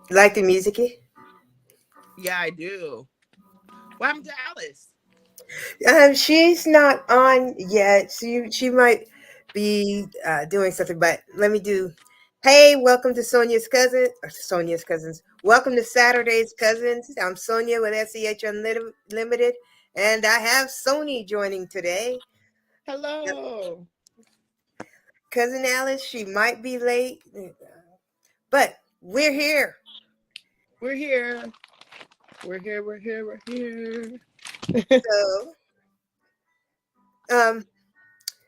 Like the music? Yeah, I do. What happened to Alice? She's not on yet. She might be doing something, but let me do. Hey, welcome to Sonia's Cousins. Welcome to Saturday's Cousins. I'm Sonya with SEH Unlimited, and I have Sonie joining today. Yep. Hello. Cousin Alice, she might be late, but we're here. We're here. We're here. We're here. We're here. So, um,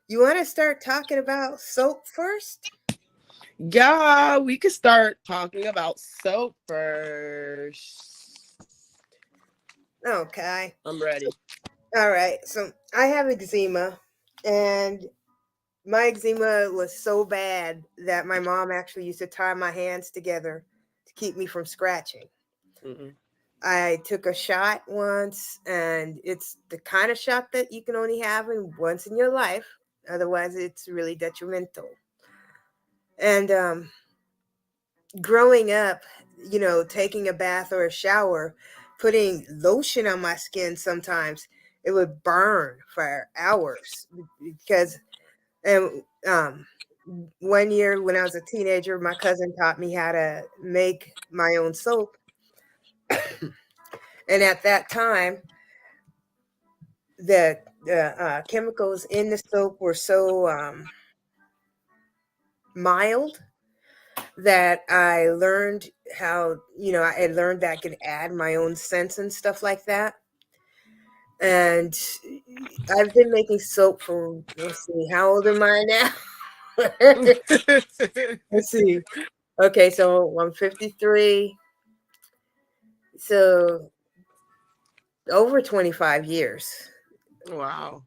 you want to start talking about soap first? Yeah, we could start talking about soap first. Okay. I'm ready. All right. So I have eczema, and my eczema was so bad that my mom actually used to tie my hands together to keep me from scratching. Mm-mm. I took a shot once, and it's the kind of shot that you can only have once in your life. Otherwise, it's really detrimental. And growing up, taking a bath or a shower, putting lotion on my skin sometimes, it would burn for hours because and one year when I was a teenager, my cousin taught me how to make my own soap. And at that time, the chemicals in the soap were so mild that I learned I had learned that I could add my own scents and stuff like that. And I've been making soap for, let's see, how old am I now? Let's see. Okay, so I'm 53. So over 25 years. Wow.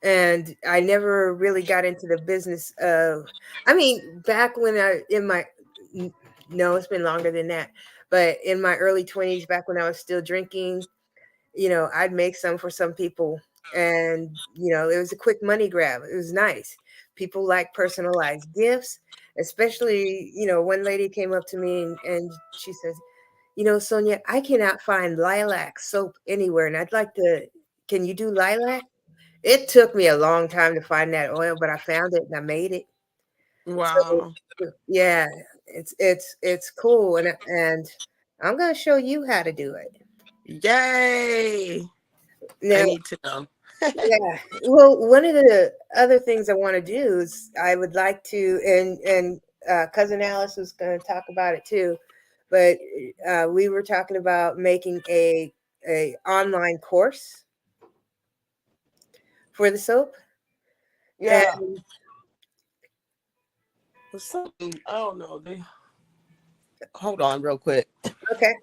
And I never really got into the business of, I mean, back when n- no, it's been longer than that. But in my early 20s, back when I was still drinking, I'd make some for some people. And, it was a quick money grab. It was nice. People like personalized gifts, especially, one lady came up to me and she says, Sonia, I cannot find lilac soap anywhere. And I'd like to, can you do lilac? It took me a long time to find that oil, but I found it and I made it. So Wow. yeah, it's cool, and I'm gonna show you how to do it. Yay. I Now, need to know. yeah. Well, one of the other things I want to do is I would like to, and cousin Alice was going to talk about it too, but we were talking about making a online course for the soap. Yeah. And Something, I don't know. They hold on real quick. okay,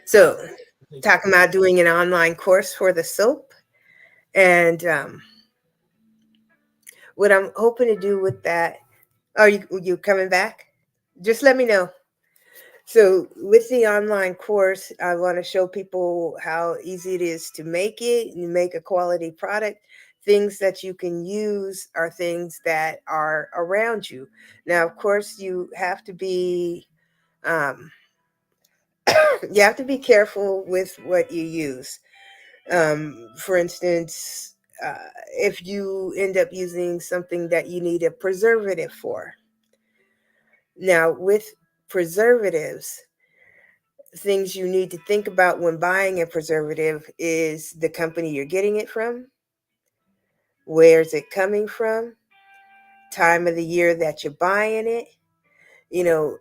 so talking about doing an online course for the soap, and what I'm hoping to do with that. Are you coming back? Just let me know. So with the online course, I want to show people how easy it is to make it and make a quality product. Things that you can use are things that are around you. Now, of course, um, you have to be careful with what you use. For instance, if you end up using something that you need a preservative for. Now, with preservatives, things you need to think about when buying a preservative is the company you're getting it from, where's it coming from, time of the year that you're buying it. You know,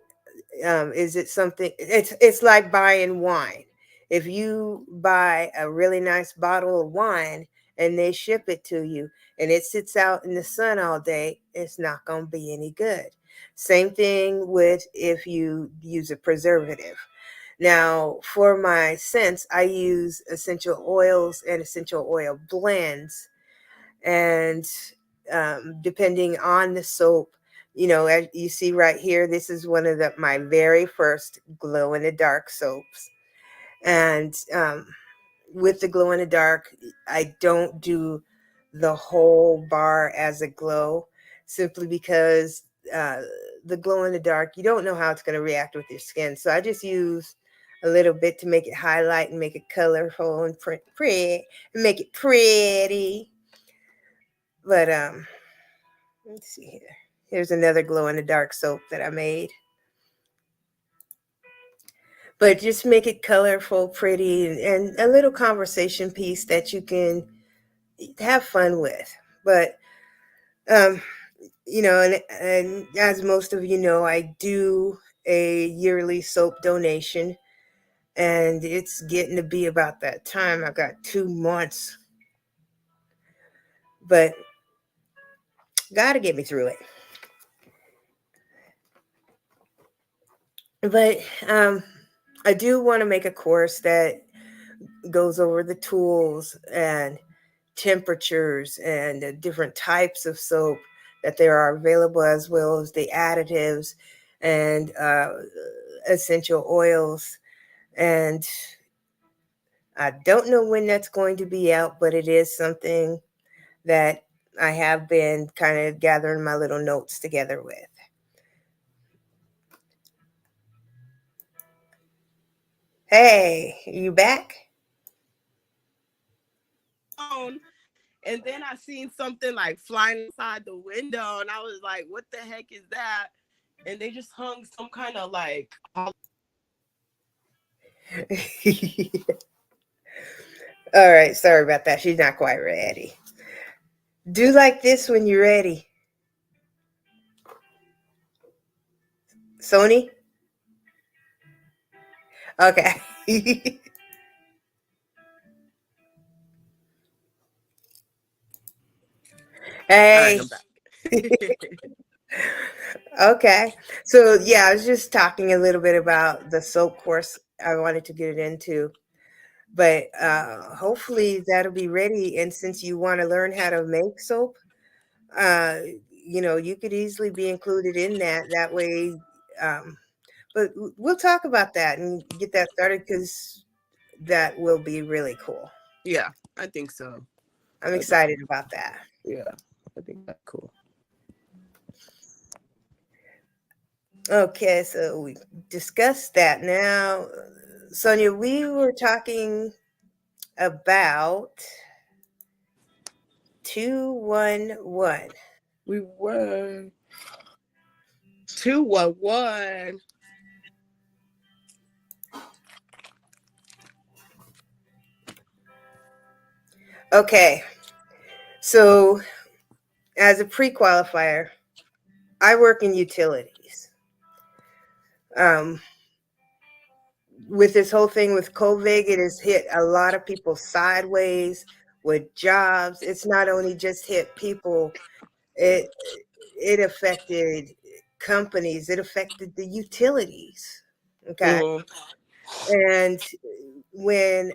is it something? It's like buying wine. If you buy a really nice bottle of wine and they ship it to you and it sits out in the sun all day, it's not going to be any good. Same thing with if you use a preservative. Now, for my scents, I use essential oils and essential oil blends, and depending on the soap, as you see right here, this is one of my very first glow in the dark soaps. And with the glow in the dark, I don't do the whole bar as a glow. simply because uh, the glow in the dark, you don't know how it's going to react with your skin. So I just use a little bit to make it highlight and make it colorful and pretty and make it pretty. But let's see here. Here's another glow in the dark soap that I made. But just make it colorful, pretty, and a little conversation piece that you can have fun with. But um, and as most of you know, I do a yearly soap donation, and it's getting to be about that time. I've got 2 months, but gotta get me through it. But um, I do want to make a course that goes over the tools and temperatures and the different types of soap that there are available, as well as the additives and essential oils. And I don't know when that's going to be out, but it is something that I have been kind of gathering my little notes together with. Hey, you back? phone, and then I seen something like flying inside the window, and I was like, "What the heck is that?" And they just hung some kind of like All right, sorry about that. She's not quite ready. Do like this when you're ready. Sonie? Okay. All right, Hey. I'm back. Okay. So, yeah, I was just talking a little bit about the soap course I wanted to get it into. But hopefully that'll be ready. And since you want to learn how to make soap, uh, you could easily be included in that. That way, um, but we'll talk about that and get that started because that will be really cool. Yeah, I think so. I'm I think, excited about that. yeah, I think that's cool. Okay, so we discussed that. Now, Sonia, we were talking about 211. We were 211. Okay, so as a pre-qualifier, I work in utilities. Um, with this whole thing with COVID, it has hit a lot of people sideways with jobs. It's not only just hit people, it it affected companies, it affected the utilities. Okay. Mm-hmm. And when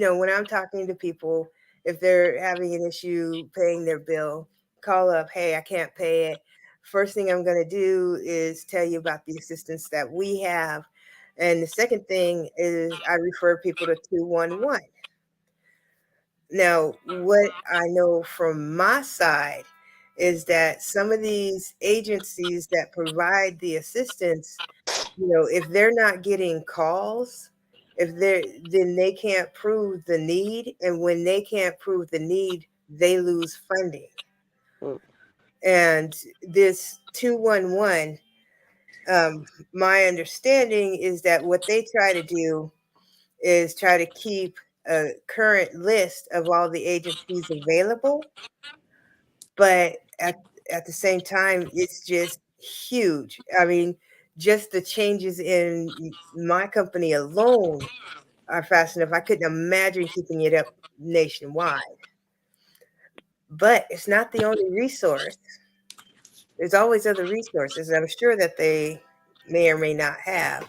when I'm talking to people, if they're having an issue paying their bill, call up, hey, I can't pay it. First thing I'm going to do is tell you about the assistance that we have. And the second thing is I refer people to 211. Now, what I know from my side is that some of these agencies that provide the assistance, if they're not getting calls, if they're then they can't prove the need, and when they can't prove the need, they lose funding. And this 211, my understanding is that what they try to do is try to keep a current list of all the agencies available, but at the same time, it's just huge. I mean, just the changes in my company alone are fast enough. I couldn't imagine keeping it up nationwide. But it's not the only resource. There's always other resources I'm sure that they may or may not have.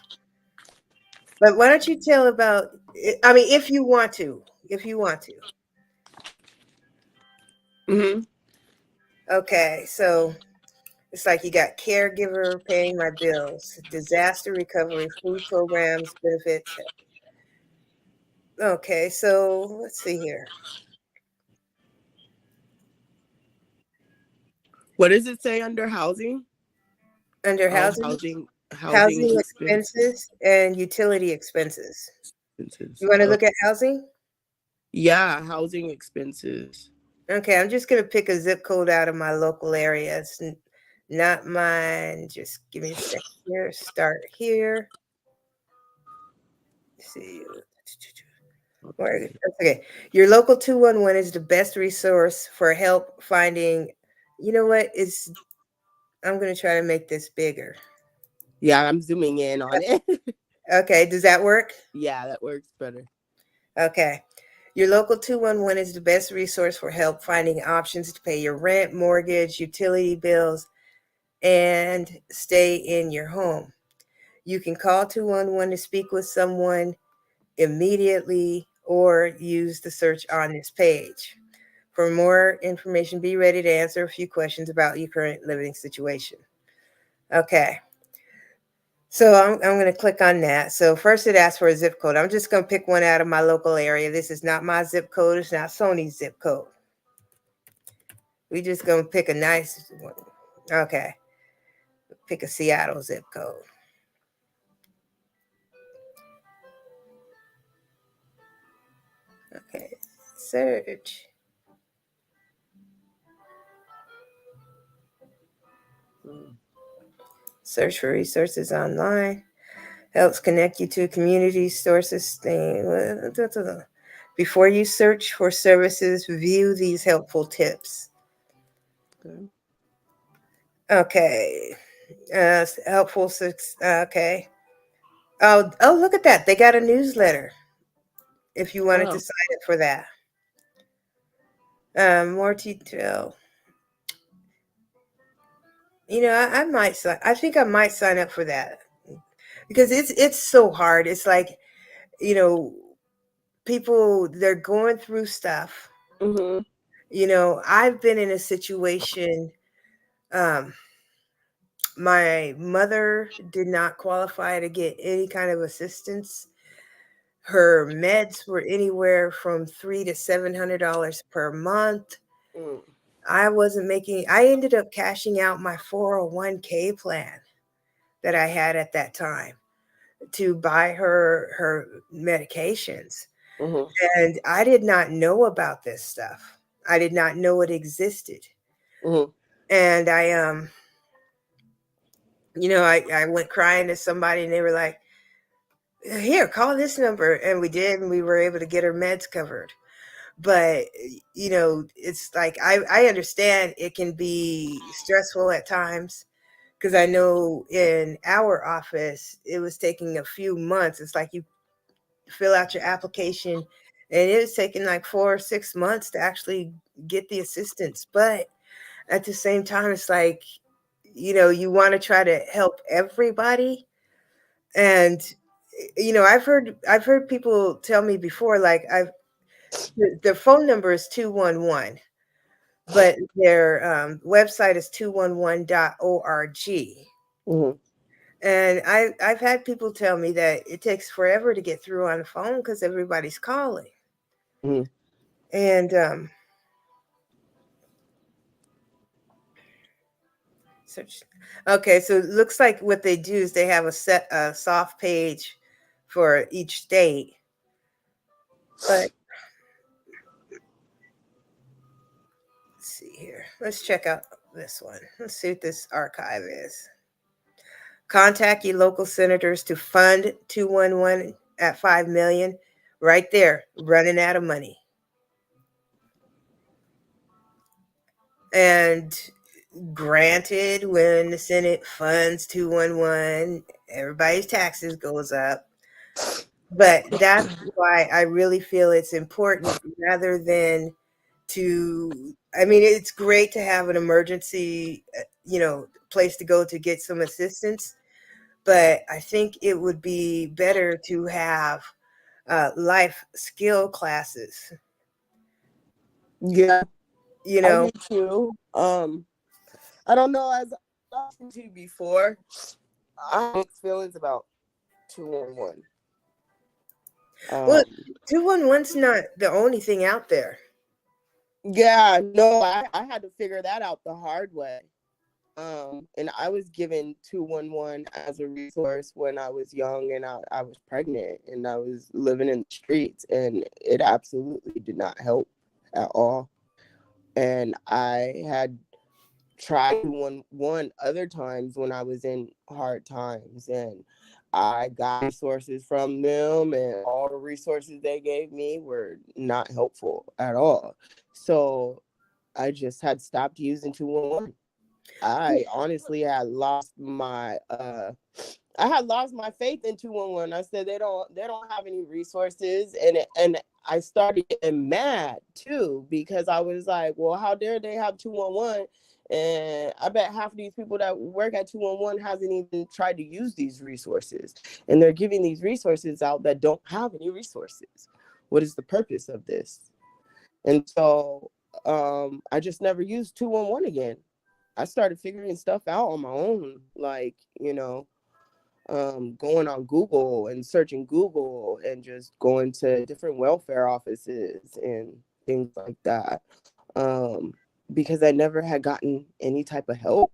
But why don't you tell about, I mean, if you want to, if you want to. Mm-hmm. Okay, so it's like you got caregiver paying my bills, disaster recovery, food programs, benefits. Okay, so let's see here. What does it say under housing? Under Oh, housing, housing housing expenses. expenses and utility expenses. You Expenses. want to look at housing? Yeah, housing expenses. Okay, I'm just gonna pick a zip code out of my local area. It's not mine. Just give me a second here. Start here. See. Where, Okay. okay. Your local 211 is the best resource for help finding. You know what? I'm gonna try to make this bigger. Yeah, I'm zooming in on it. Okay, does that work? Yeah, that works better. Okay. Your local 211 is the best resource for help finding options to pay your rent, mortgage, utility bills, and stay in your home. You can call 211 to speak with someone immediately or use the search on this page. For more information, be ready to answer a few questions about your current living situation. Okay, so I'm going to click on that. So first it asks for a zip code. I'm just going to pick one out of my local area. This is not my zip code. It's not Sonie's zip code. We just going to pick a nice one. Okay, pick a Seattle zip code. Okay, search. Mm. Search for resources online. Helps connect you to community sources. Before you search for services, view these helpful tips. Okay. Okay. Helpful. Okay. Oh, look at that. They got a newsletter if you wanted to Oh. sign up for that. More detail. I might sign. I think I might sign up for that because it's so hard. It's like you know, people they're going through stuff. Mhm. I've been in a situation. Um, my mother did not qualify to get any kind of assistance. Her meds were anywhere from $300 to $700 per month. Mm. I wasn't making. I ended up cashing out my 401k plan that I had at that time to buy her medications, Mhm. and I did not know about this stuff. I did not know it existed, Mhm. and I went crying to somebody, and they were like, "Here, call this number," and we did, and we were able to get her meds covered. But it's like I understand it can be stressful at times because I know in our office it was taking a few months. It's like you fill out your application, and it was taking like 4 or 6 months to actually get the assistance. But at the same time, it's like you want to try to help everybody. And I've heard people tell me before, like their phone number is 211, but their website is 211.org. Mhm. And I've had people tell me that it takes forever to get through on the phone because everybody's calling. Mhm. And search. Okay, so it looks like what they do is they have a soft page for each state. But let's see here. Let's check out this one. Let's see what this archive is. Contact your local senators to fund 211 at 5 million. Right there, running out of money. And granted, when the Senate funds 211, everybody's taxes goes up. But that's why I really feel it's important rather than I mean, it's great to have an emergency, place to go to get some assistance, but I think it would be better to have life skill classes, Yeah, you I know. do too. I don't know. As I mentioned to you before, I have mixed feelings about 211. Well, Um, 211's not the only thing out there. Yeah, no, I had to figure that out the hard way. And I was given 211 as a resource when I was young, and I was pregnant and I was living in the streets, and it absolutely did not help at all. And I had tried one other times when I was in hard times, and I got resources from them, and all the resources they gave me were not helpful at all. So I just had stopped using 211. I honestly had lost my I had lost my faith in 211. I said they don't have any resources, and I started getting mad too, because I was like, well, how dare they have 211? And I bet half of these people that work at 211 hasn't even tried to use these resources, and they're giving these resources out that don't have any resources. What is the purpose of this? And so I just never used 211 again. I started figuring stuff out on my own, like, going on Google and searching Google and just going to different welfare offices and things like that. Um, because I never had gotten any type of help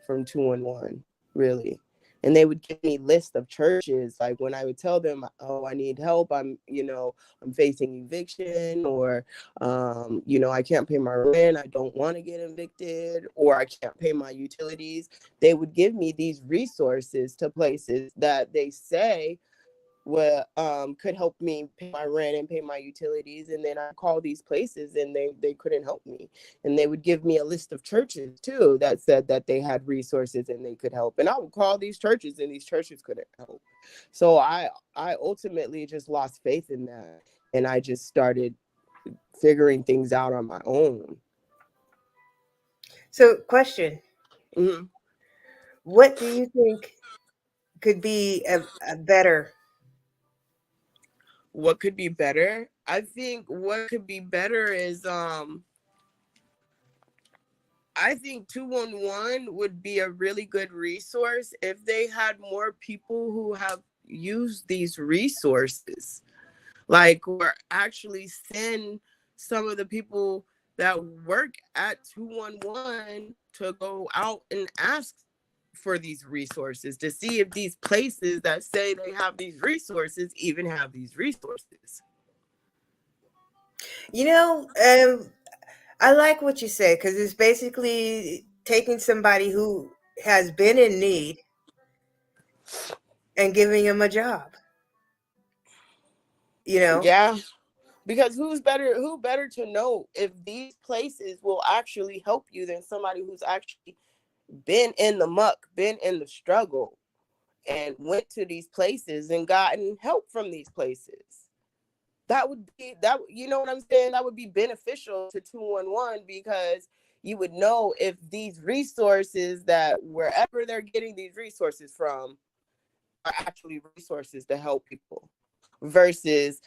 from 211, really. And they would give me lists of churches. Like when I would tell them, oh, I need help, I'm facing eviction, or, I can't pay my rent, I don't want to get evicted, or I can't pay my utilities. They would give me these resources to places that they say could help me pay my rent and pay my utilities. And then I called these places and they couldn't help me. And they would give me a list of churches too that said that they had resources and they could help. And I would call these churches and these churches couldn't help. So I ultimately just lost faith in that, and I just started figuring things out on my own. So, question: Mm-hmm. what do you think could be a better? What could be better? I think what could be better is I think 211 would be a really good resource if they had more people who have used these resources. Like, or actually send some of the people that work at 211 to go out and ask for these resources to see if these places that say they have these resources even have these resources. You know, I like what you say because it's basically taking somebody who has been in need and giving him a job. You know, Yeah, because who better to know if these places will actually help you than somebody who's actually been in the muck, been in the struggle, and went to these places and gotten help from these places. That would be that, you know what I'm saying? That would be beneficial to 211, because you would know if these resources, that wherever they're getting these resources from, are actually resources to help people, versus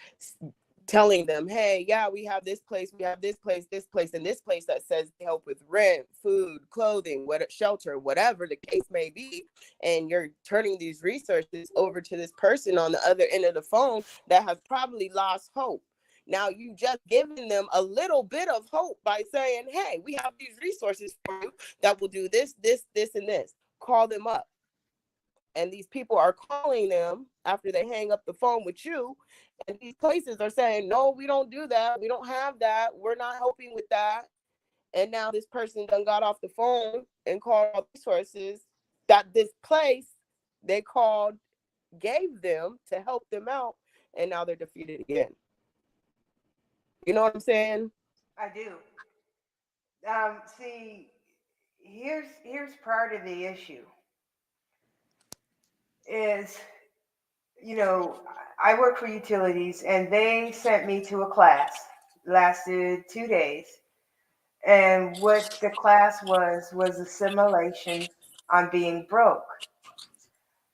telling them, hey, yeah, we have this place, this place, and this place that says they help with rent, food, clothing, what, shelter, whatever the case may be. And you're turning these resources over to this person on the other end of the phone that has probably lost hope. Now you just giving them a little bit of hope by saying, hey, we have these resources for you that will do this, and this. Call them up. And these people are calling them after they hang up the phone with you, and these places are saying, no, we don't do that, we don't have that, we're not helping with that. And now this person done got off the phone and called all resources that this place they called gave them to help them out, and now they're defeated again. You know what I'm saying? I do. See, here's part of the issue is, I work for utilities, and they sent me to a class, lasted 2 days, and what the class was a simulation on being broke.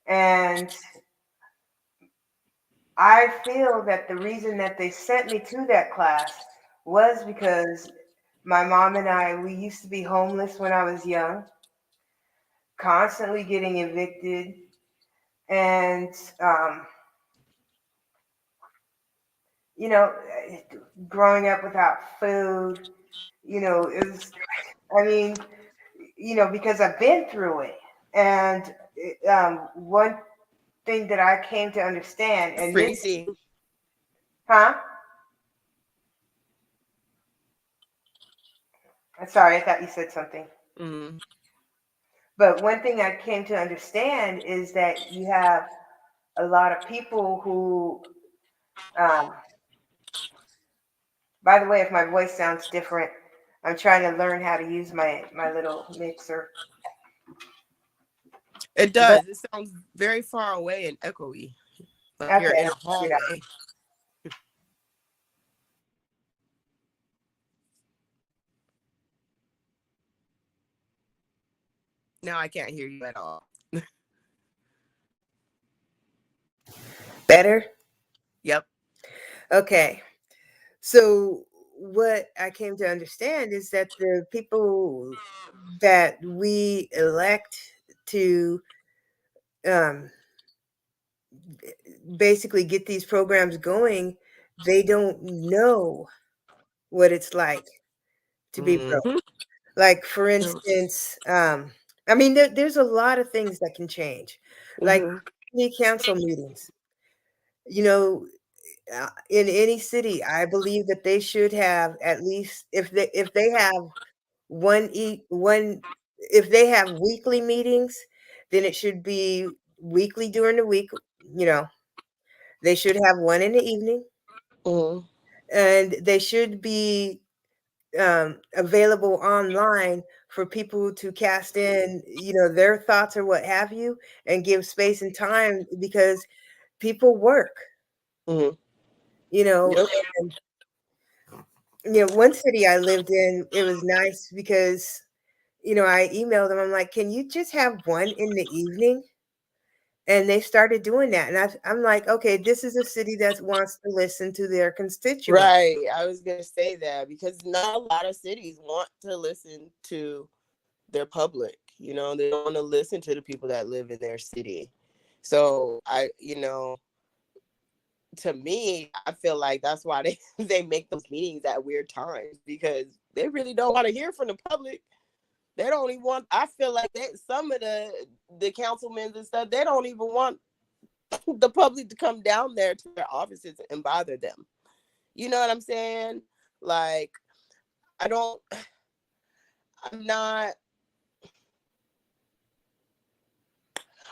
And I feel that the reason that they sent me to that class was because my mom and I, we used to be homeless when I was young, constantly getting evicted, and um, you know, growing up without food. It was, I mean, because I've been through it. And one thing that I came to understand, and this, Freezing. huh? Sorry, I thought you said something. Mm-hmm. But one thing I came to understand is that you have a lot of people who, um, by the way, if my voice sounds different, I'm trying to learn how to use my little mixer. It But does. It sounds very far away and echoey, like you're okay, in a I'll figure it out. hallway. Now I can't hear you at all. Better? Yep. Okay. So what I came to understand is that the people that we elect to um, basically get these programs going, they don't know what it's like to be broke. Mm-hmm. Like, for instance, I mean, there's a lot of things that can change. Like Mm-hmm. city council meetings, you know, in any city, I believe that they should have at least, if they have one, if they have weekly meetings, then it should be weekly during the week. You know, they should have one in the evening, Mm-hmm. and they should be available online for people to cast in, their thoughts or what have you, and give space and time because people work, Mm-hmm. you know. Yep. And one city I lived in, it was nice because I emailed them. I'm like, can you just have one in the evening? And they started doing that, and I'm like, okay, this is a city that wants to listen to their constituents. Right. I was gonna say that because not a lot of cities want to listen to their public. They don't want to listen to the people that live in their city. So to me, I feel like that's why they they make those meetings at weird times because they really don't want to hear from the public. They don't even want. I feel like some of the councilmen and stuff, they don't even want the public to come down there to their offices and bother them. You know what I'm saying? Like, I don't. I'm not.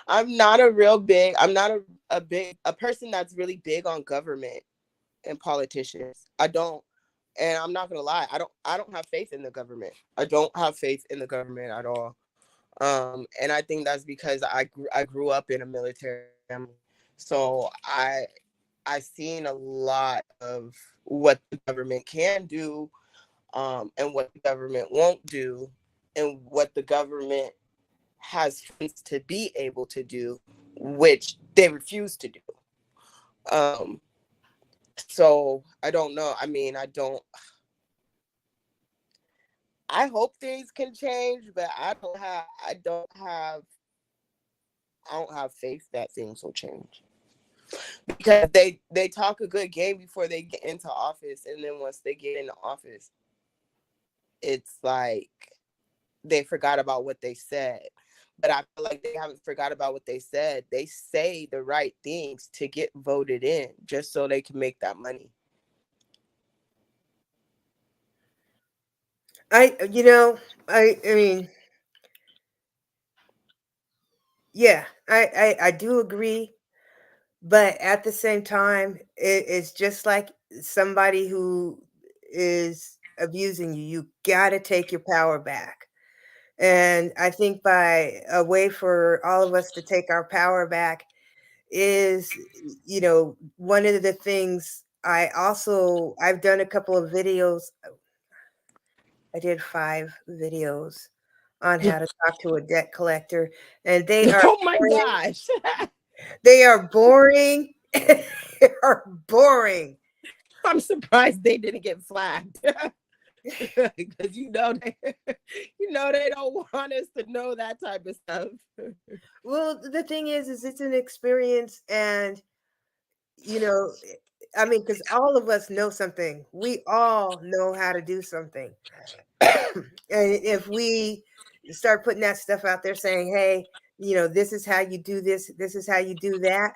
I'm not a real big. I'm not a person that's really big on government and politicians. I don't, and I'm not gonna lie. I don't have faith in the government. I don't have faith in the government at all. And I think that's because I grew up in a military family, so I seen a lot of what the government can do, and what the government won't do, and what the government has funds to be able to do, which they refuse to do. Um, so I don't know. I mean, I don't. I hope things can change, but I don't have faith that things will change because they talk a good game before they get into office, and then once they get into office, it's like they forgot about what they said. But I feel like they haven't forgot about what they said. They say the right things to get voted in just so they can make that money. I you know I mean, yeah, I do agree, but at the same time, it's just like somebody who is abusing you. You got to take your power back. And I think by a way for all of us to take our power back is, one of the things I've done a couple of videos. I did 5 videos on how to talk to a debt collector, and they are Oh my boring. gosh. They are boring. They are boring. I'm surprised they didn't get flagged. Because they don't want us to know that type of stuff. Well, the thing is it's an experience, and you know, I mean, because all of us know something. We all know how to do something. And if we start putting that stuff out there saying, hey, this is how you do this is how you do that.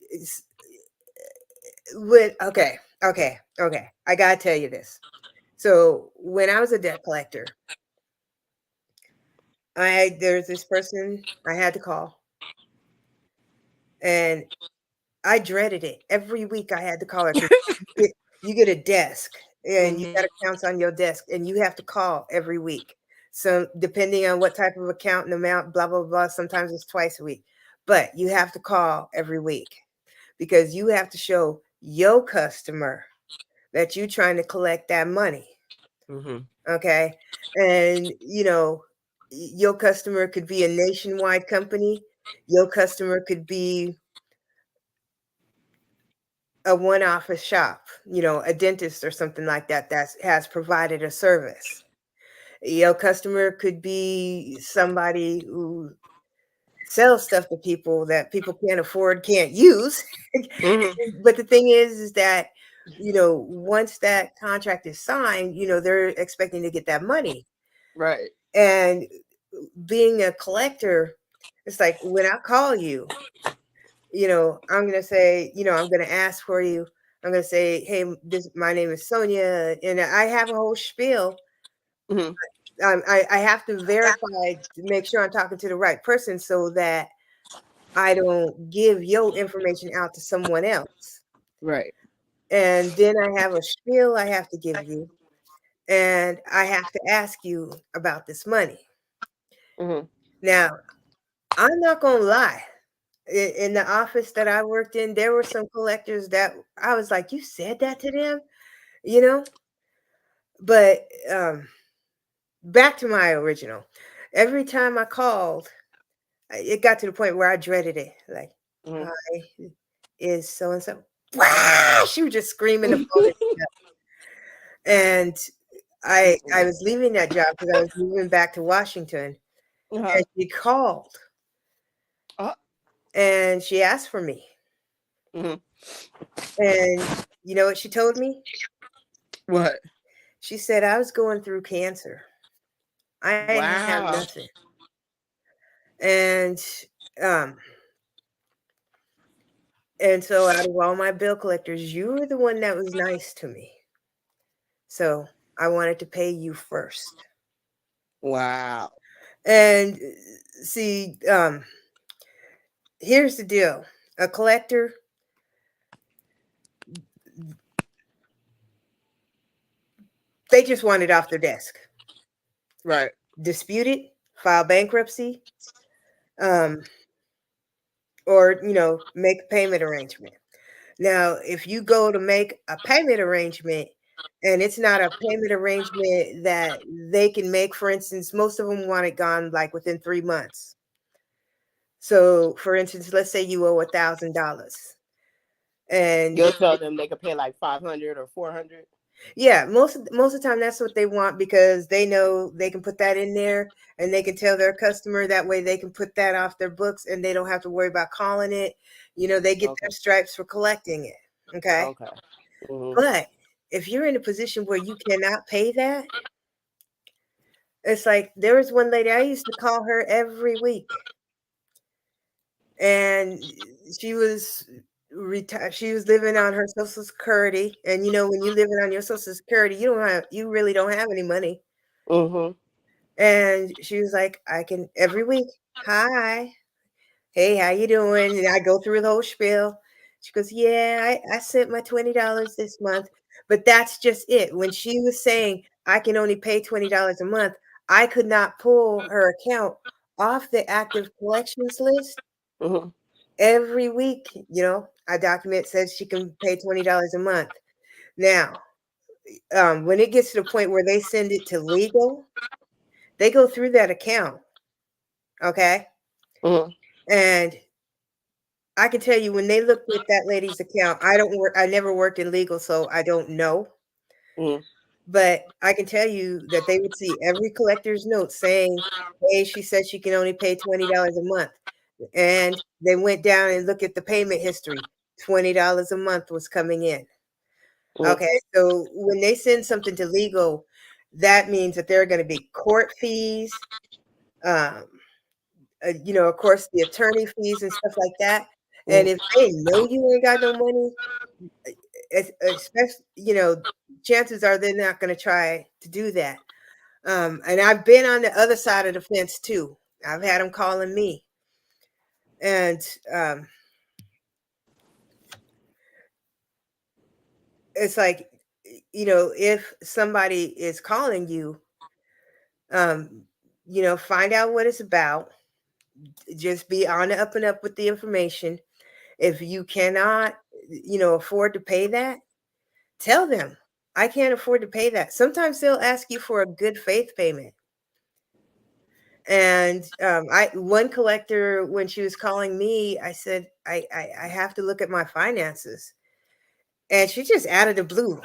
It's, okay. I gotta tell you this. So when I was a debt collector, there's this person I had to call, and I dreaded it. Every week I had to call her because you get a desk and you Mhm. got accounts on your desk and you have to call every week. So depending on what type of account and amount, blah, blah, blah, sometimes it's twice a week. But you have to call every week because you have to show your customer that you're trying to collect that money. Mhm. Okay. And, your customer could be a nationwide company. Your customer could be a one office shop, a dentist or something like that that has provided a service. Your customer could be somebody who sells stuff to people that people can't afford, can't use. Mhm. But the thing is that, once that contract is signed, they're expecting to get that money. Right. And being a collector, it's like when I call you, I'm gonna say, I'm gonna ask for you. I'm gonna say, hey, my name is Sonia, and I have a whole spiel. Mhm. I have to verify to make sure I'm talking to the right person so that I don't give your information out to someone else. Right. And then I have a spiel I have to give you, and I have to ask you about this money. Mhm. Now, I'm not gonna lie. In the office that I worked in, there were some collectors that I was like, "You said that to them?" You know? But, back to my original. Every time I called, it got to the point where I dreaded it, like, Mhm. "Hi, is so and so." Wow! She was just screaming the phone and I Mm-mm. was leaving that job because I was moving back to Washington, Uh-huh. and she called, Uh, and she asked for me, mhm. and you know what she told me? What? She said, "I was going through cancer. I didn't have Wow. nothing." And, um, and so out of all my bill collectors, you were the one that was nice to me. So I wanted to pay you first. Wow. And see, here's the deal. A collector, they just want it off their desk. Right. Dispute it, file bankruptcy, um, or make a payment arrangement. Now, if you go to make a payment arrangement and it's not a payment arrangement that they can make, for instance, most of them want it gone like within 3 months. So, for instance, let's say you owe $1,000, and You'll tell them they could pay like 500 or 400. yeah, most of the time that's what they want because they know they can put that in there and they can tell their customer that way they can put that off their books and they don't have to worry about calling it. They get Okay. their stripes for collecting it. Okay. Okay. Mhm. But if you're in a position where you cannot pay that, it's like there was one lady I used to call her every week, and she was retired. She was living on her Social Security, and when you're living on your Social Security, you really don't have any money. Mhm. And she was like, "I can every week. Hi, hey, how you doing?" And I go through the whole spiel. She goes, "Yeah, I sent my $20 this month." But that's just it. When she was saying I can only pay $20 a month, I could not pull her account off the active collections list. Mhm. Every week, a document says she can pay $20 a month. Now, when it gets to the point where they send it to legal, they go through that account, okay? Mhm. And I can tell you when they looked at that lady's account, I never worked in legal, so I don't know. Mhm. But I can tell you that they would see every collector's note saying, hey, she said she can only pay $20 a month. And they went down and looked at the payment history. $20 a month was coming in. Mm. Okay, so when they send something to legal, that means that there are going to be court fees, um, of course, the attorney fees and stuff like that. And Mm. if they know you ain't got no money, especially, chances are they're not going to try to do that. And I've been on the other side of the fence too. I've had them calling me, and um, it's like, if somebody is calling you, um, find out what it's about. Just be on the up and up with the information. If you cannot, afford to pay that, tell them I can't afford to pay that. Sometimes they'll ask you for a good faith payment. And I one collector, when she was calling me, I said, I have to look at my finances. And she just out of the blue.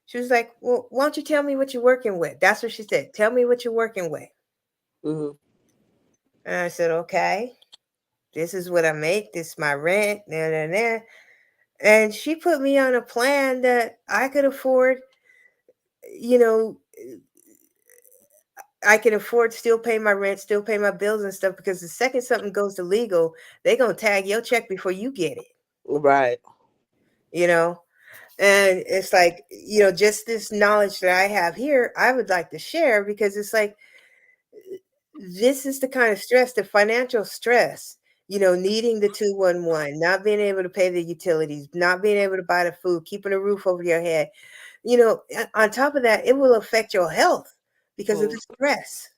She was like, well, why don't you tell me what you're working with? That's what she said. Tell me what you're working with. Mm-hmm. And I said, okay, this is what I make. This is my rent. Nah, nah, nah. And she put me on a plan that I could afford, you know, I can afford to still pay my rent, still pay my bills and stuff, because the second something goes to legal, they're going to tag your check before you get it, Right. you know? And it's like, just this knowledge that I have here, I would like to share, because it's like, this is the kind of stress, the financial stress, needing the 211, not being able to pay the utilities, not being able to buy the food, keeping a roof over your head. On top of that, it will affect your health because of Mm. the stress,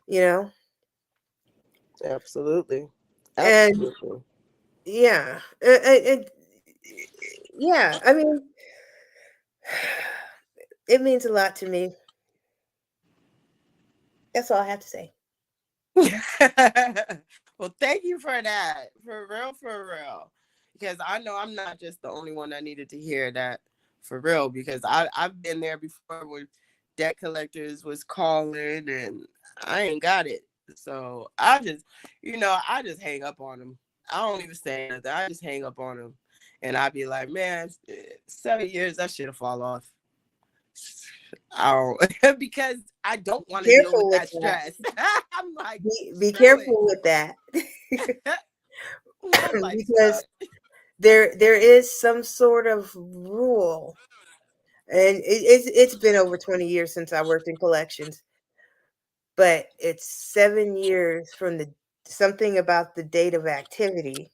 you know? Absolutely. And Absolutely. yeah, yeah, I mean, it means a lot to me. That's all I have to say. Well, thank you for that. For real, for real. Because I know I'm not just the only one that needed to hear that for real. Because I've been there before when debt collectors was calling and I ain't got it. So I just hang up on them. I don't even say nothing. I just hang up on them. And I'd be like, man, 7 years, that should have fall off. I don't, because I don't Be want to deal with careful with that that. stress. I'm like, Be screw it. careful with that. I'm like, Because screw there is some sort of rule, and it's been over 20 years since I worked in collections, but it's 7 years from the something about the date of activity.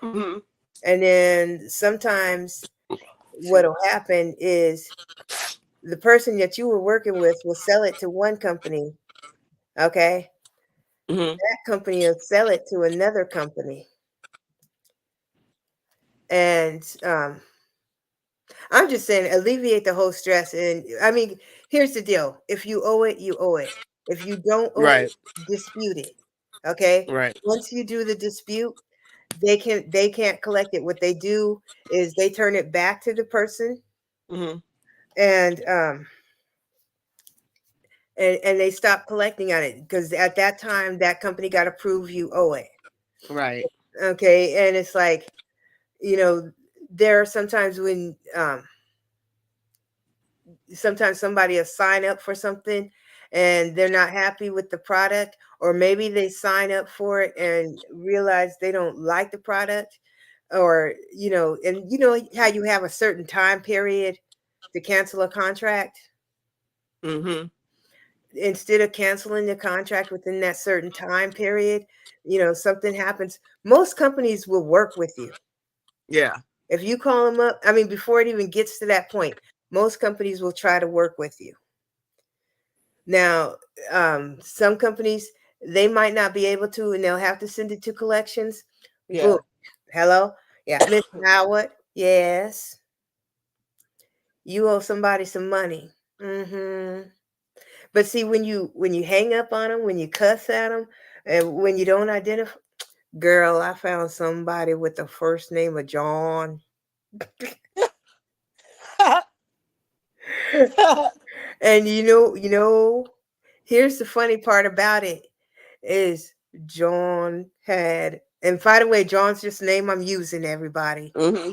it. Hmm. And then sometimes Excuse me. what'll happen is the person that you were working with will sell it to one company. Okay. Hmm. That company will sell it to another company. And I'm just saying, alleviate the whole stress. And I mean, here's the deal: if you owe it, you owe it. If you don't owe it, Right. dispute it. Okay. Right. Once you do the dispute, they can't collect it. What they do is they turn it back to the person, Hmm. and and they stop collecting on it, because at that time that company got to prove you owe it. Right. Okay. And it's like, you know there are sometimes when sometimes somebody will sign up for something and they're not happy with the product, or maybe they sign up for it and realize they don't like the product, or and how you have a certain time period to cancel a contract. Hmm. Instead of canceling the contract within that certain time period, something happens, most companies will work with you. Yeah. If you call them up, I mean, before it even gets to that point, most companies will try to work with you. Now, some companies, they might not be able to, and they'll have to send it to collections. Boom. Yeah. Hello? Yeah, Miss Howard. Yes. You owe somebody some money. Mm-hmm. But see, when you hang up on them, when you cuss at them, and when you don't identify, girl, I found somebody with the first name of John. And here's the funny part about it is John had And by the way, John's just the name I'm using, everybody. Mm-hmm.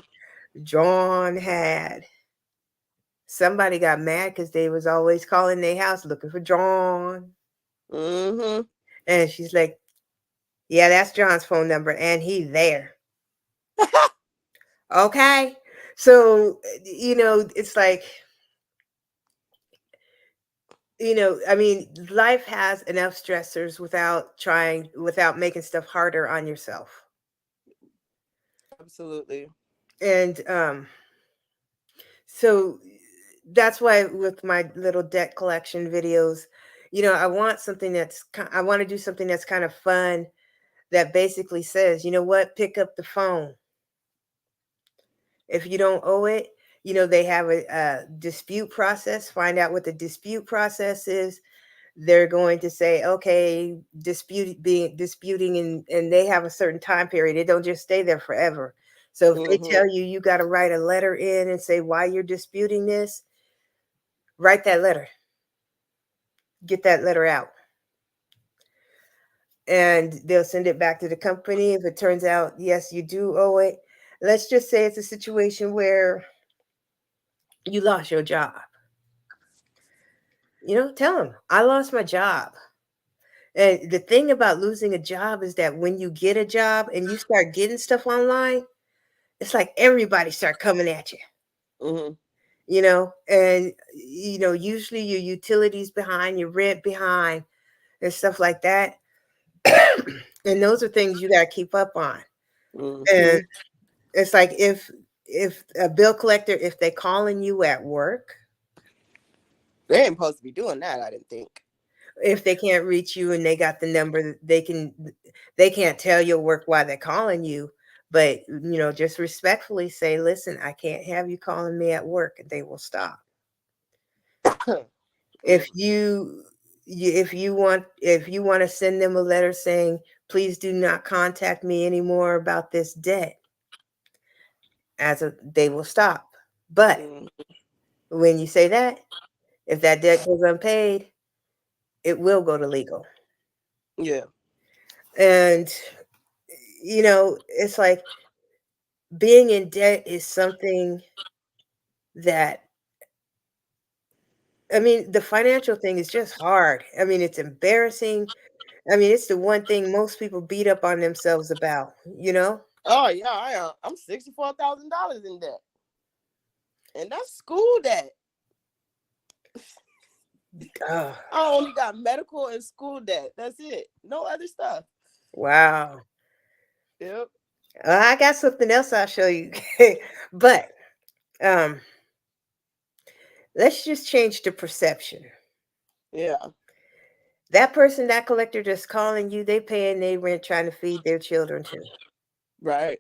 John had somebody got mad because they was always calling their house looking for John. Mm-hmm. And she's like, yeah, that's John's phone number, and he there. Okay. So, it's like, I mean, life has enough stressors without making stuff harder on yourself. Absolutely. And so that's why with my little debt collection videos, I want to do something that's kind of fun, that basically says, you know what, pick up the phone. If you don't owe it, they have a dispute process. Find out what the dispute process is. They're going to say, okay, disputing, and they have a certain time period. They don't just stay there forever. So if they Mm-hmm. tell you got to write a letter in and say why you're disputing this, write that letter. Get that letter out. And they'll send it back to the company. If it turns out, yes, you do owe it. Let's just say it's a situation where you lost your job. Tell them, I lost my job. And the thing about losing a job is that when you get a job and you start getting stuff online, it's like everybody start coming at you, Mm-hmm. and usually your utilities behind, your rent behind, and stuff like that. And those are things you got to keep up on. Mm-hmm. And it's like if a bill collector, if they calling you at work, They ain't supposed to be doing that, I didn't think. if they can't reach you and they got the number, they can't tell your work why they're calling you, but just respectfully say, listen, I can't have you calling me at work, and they will stop. Mm. If you want to send them a letter saying, please do not contact me anymore about this debt, they will stop. But Mm. when you say that, if that debt goes unpaid, it will go to legal. Yeah. And it's like, being in debt is something that, I mean, the financial thing is just hard. I mean, it's embarrassing. I mean, it's the one thing most people beat up on themselves about. Oh yeah, I'm $64,000 in debt, and that's school debt. Oh, I only got medical and school debt. That's it. No other stuff. wow. Yep. I got something else I'll show you. But um, let's just change the perception. Yeah. That person, that collector just calling you, they paying their rent, trying to feed their children too. Right.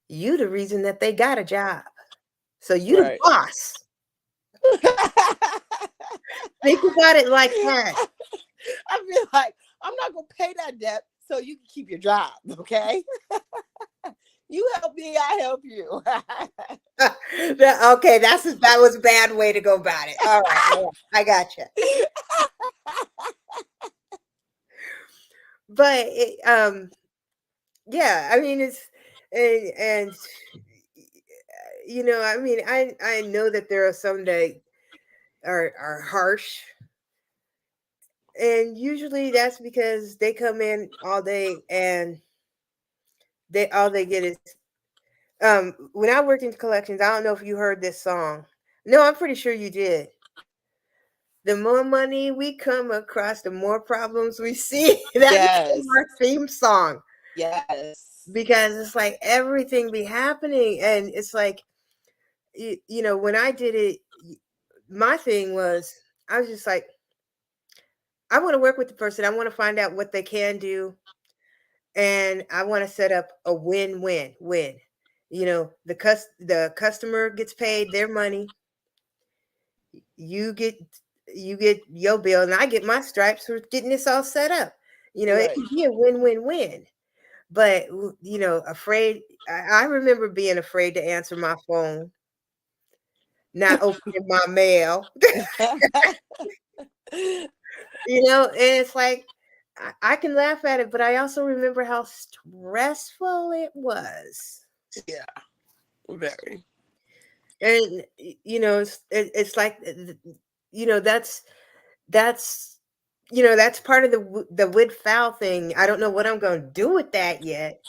You the reason that they got a job. So you the Right. boss. Think about it like that. I feel like I'm not gonna pay that debt so you can keep your job, okay? You help me, I help you. Okay, that was a bad way to go about it. All right, I got you. But yeah, I mean, and I mean, I know that there are some that are harsh, and usually that's because they come in all day and all they get is, when I worked in collections, I don't know if you heard this song. No, I'm pretty sure you did. The more money we come across, the more problems we see. That became Yes. our theme song, Yes. because it's like everything be happening, and it's like, when I did it, my thing was, I was just like, I want to work with the person. I want to find out what they can do, and I want to set up a win-win-win. The customer gets paid their money. You get your bill, and I get my stripes for getting this all set up. It Right. can be a win-win-win. But afraid. I remember being afraid to answer my phone, not opening my mail. And it's like, I can laugh at it, but I also remember how stressful it was. Yeah, very. And it's like, that's that's part of the wood foul thing. I don't know what I'm going to do with that yet,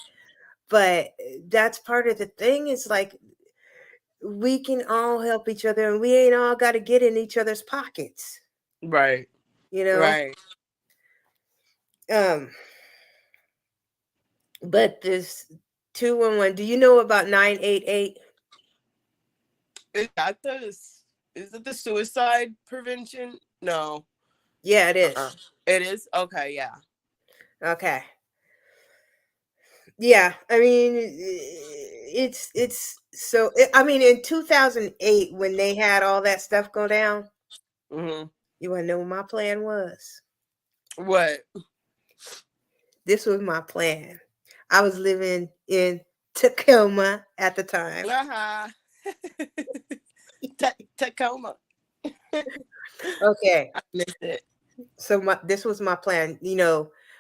but that's part of the thing. Is like, we can all help each other, and we ain't all got to get in each other's pockets, Right. you know. Right. um but this 211, do you know about 988? Is that the is it the suicide prevention? No. Yeah, it Uh-uh. is. It is? Okay, yeah. Okay. Yeah, I mean, it's so, I mean, in 2008, when they had all that stuff go down, Mm-hmm. you want to know what my plan was? What? This was my plan. I was living in Tacoma at the time. Uh-huh. Tacoma. Okay, I missed it. so this was my plan.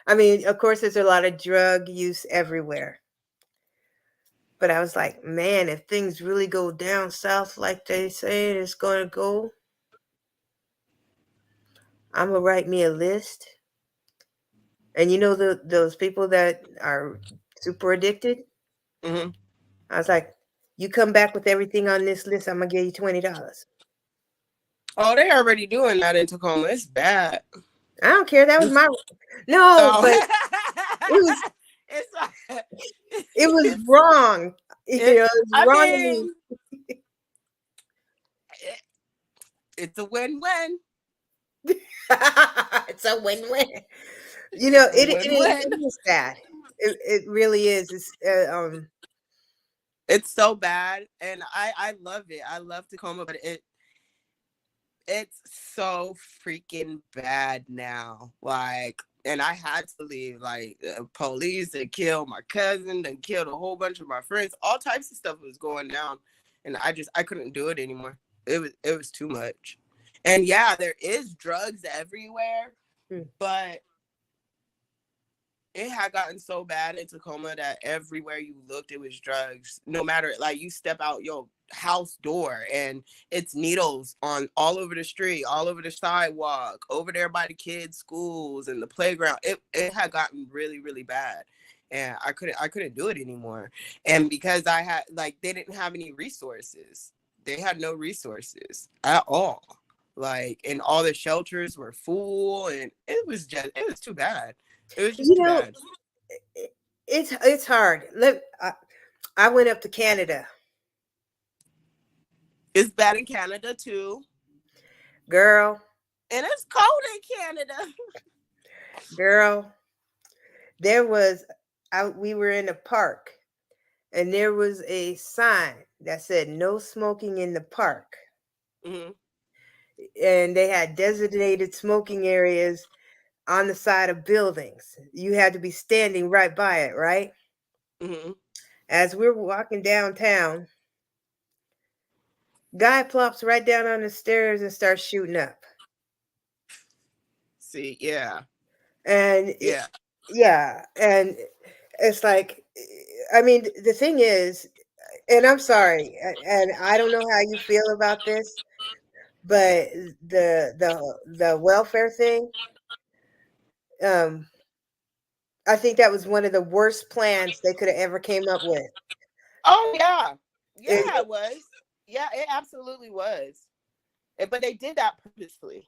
I mean, of course, there's a lot of drug use everywhere, but I was like, man, if things really go down south like they say it's going to go, I'm gonna write me a list. And those people that are super addicted, Mm-hmm. I was like, you come back with everything on this list, I'm gonna give you $20. Oh, they already doing that in Tacoma. It's bad. I don't care. That was my no, Oh. but it was It's like, it was it's wrong. it, It was I wrong to me. mean, it's a win-win. It's a win-win. It's a It win-win. is sad. It really is. It's It's so bad, and I love it. I love Tacoma, but it's so freaking bad now. Like, and I had to leave. Like, police that killed my cousin, that killed a whole bunch of my friends. All types of stuff was going down, and I couldn't do it anymore. It was too much. And yeah, there is drugs everywhere, hmm. but it had gotten so bad in Tacoma that everywhere you looked, it was drugs. No matter, like, you step out your house door and it's needles on all over the street, all over the sidewalk, over there by the kids' schools and the playground. It had gotten really, really bad. And I couldn't do it anymore. And because I had, like, they didn't have any resources. They had no resources at all. Like, and all the shelters were full, and it was too bad. It was just you too know, bad. it- it's hard. I went up to Canada, It's bad in Canada too. girl, And it's cold in Canada. girl. There was, we were in a park, and there was a sign that said "No smoking in the park," Mm-hmm. and they had designated smoking areas on the side of buildings. You had to be standing right by it, right? Mm-hmm. As we're walking downtown, guy plops right down on the stairs and starts shooting up. See, yeah. And Yeah. yeah, and it's like, I mean, the thing is, and I'm sorry, and I don't know how you feel about this, but the welfare thing, um, I think that was one of the worst plans they could have ever came up with. Oh yeah. Yeah, It, it was. Yeah, it absolutely was. But they did that purposely.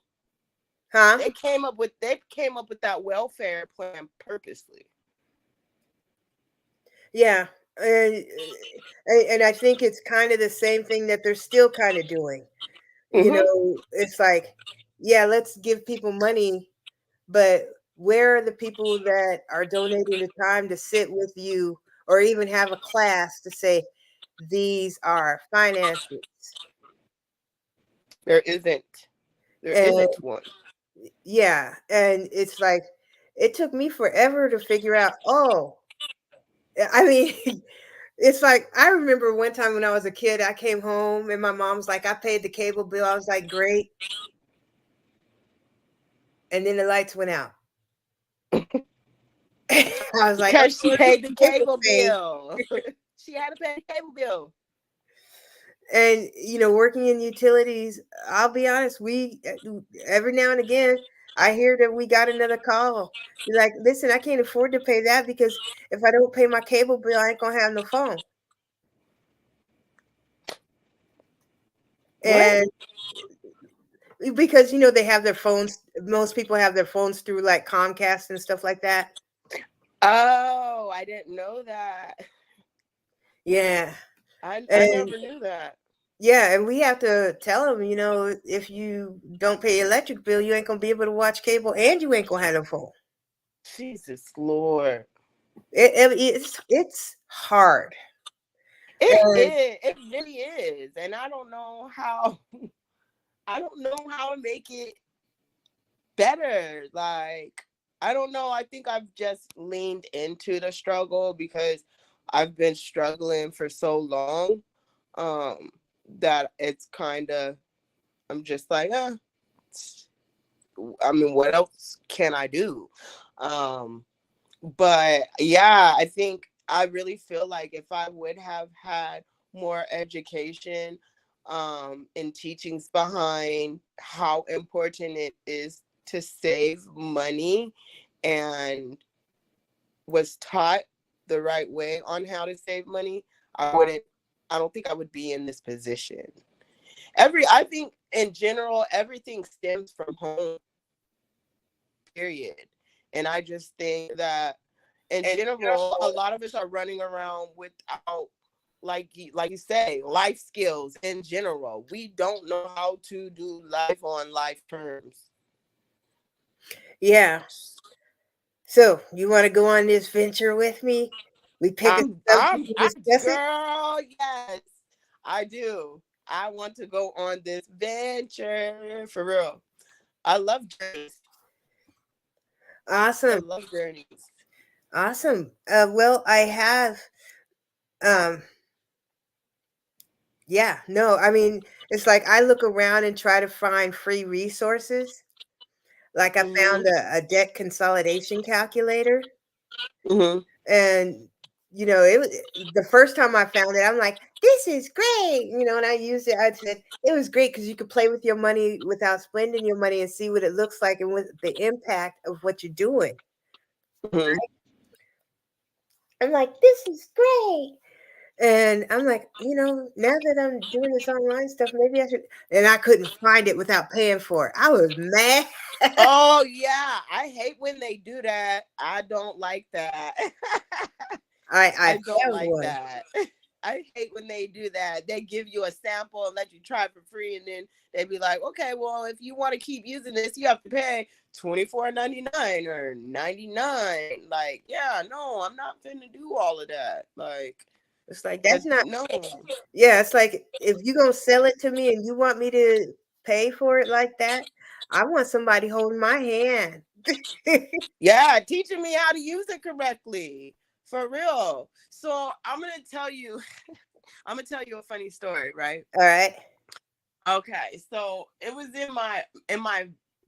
huh? They came up with that welfare plan purposely. Yeah, and and I think it's kind of the same thing that they're still kind of doing. Mm-hmm. It's like, yeah, let's give people money, but where are the people that are donating the time to sit with you, or even have a class to say these are finances? There isn't. There And isn't one. yeah, and it's like, it took me forever to figure out, oh, I mean, it's like, I remember one time when I was a kid, I came home and my mom was like, I paid the cable bill. I was like, great. And then the lights went out. I was like, Because she oh, paid the cable cable thing. bill. She had to pay the cable bill. And working in utilities, I'll be honest, we every now and again I hear that we got another call. You're like, listen, I can't afford to pay that because if I don't pay my cable bill, I ain't gonna have no phone. What? And because they have their phones, most people have their phones through like Comcast and stuff like that. Oh, I didn't know that. Yeah. I And never knew that. yeah, and we have to tell them, if you don't pay your electric bill, you ain't gonna be able to watch cable, and you ain't gonna have no phone. Jesus Lord. It's hard. It And is. It really is. And I don't know how to make it better. Like, I don't know. I think I've just leaned into the struggle because I've been struggling for so long. Um, that it's kind of, I'm just like, I mean, what else can I do? Um, but yeah, I think I really feel like if I would have had more education and teachings behind how important it is to save money, and was taught the right way on how to save money, I don't think I would be in this position. I think in general, everything stems from home, period. And I just think that in general, a lot of us are running around without, like you say, life skills in general. We don't know how to do life on life terms. yeah. So you want to go on this venture with me? We pick a subject and I'm discuss it. girl, yes, I do. I want to go on this venture for real. I love journeys. I Awesome. love journeys. Awesome. Well, I have um yeah, no, I mean, it's like I look around and try to find free resources. Like I Mhm. found a debt consolidation calculator, Mhm. and it was the first time I found it, I'm like, this is great. And I used it. I said it was great because you could play with your money without spending your money and see what it looks like and what the impact of what you're doing. Mhm. I'm like, this is great. And I'm like, now that I'm doing this online stuff, maybe I should. And I couldn't find it without paying for it. I was mad. Oh yeah, I hate when they do that. I don't like that. I I don't found like one. that. I hate when they do that. They give you a sample and let you try for free, and then they be like, "Okay, well, if you want to keep using this, you have to pay $24.99 or 99." Like, yeah, no, I'm not finna do all of that. Like, It's like that's not. no. Yeah, it's like if you gonna sell it to me and you want me to pay for it like that, I want somebody holding my hand. Yeah, teaching me how to use it correctly. For real. So I'm gonna tell you, I'm gonna tell you a funny story, right? All right. Okay, so it was in my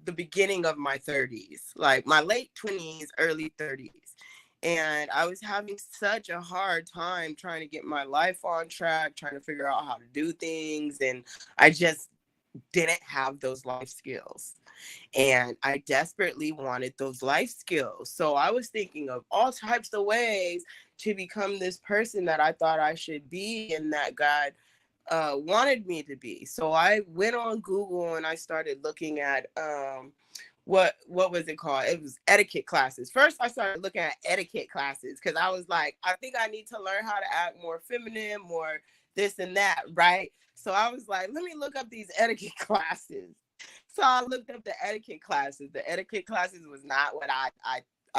the beginning of my 30s, like my late 20s, early 30s. And I was having such a hard time trying to get my life on track, trying to figure out how to do things, and I just didn't have those life skills. And I desperately wanted those life skills. So I was thinking of all types of ways to become this person that I thought I should be and that God wanted me to be. So I went on Google and I started looking at what was it called? It was etiquette classes. First, I started looking at etiquette classes because I was like, I think I need to learn how to act more feminine, more this and that, right? So I was like, let me look up these etiquette classes. So I looked up the etiquette classes. The etiquette classes was not what I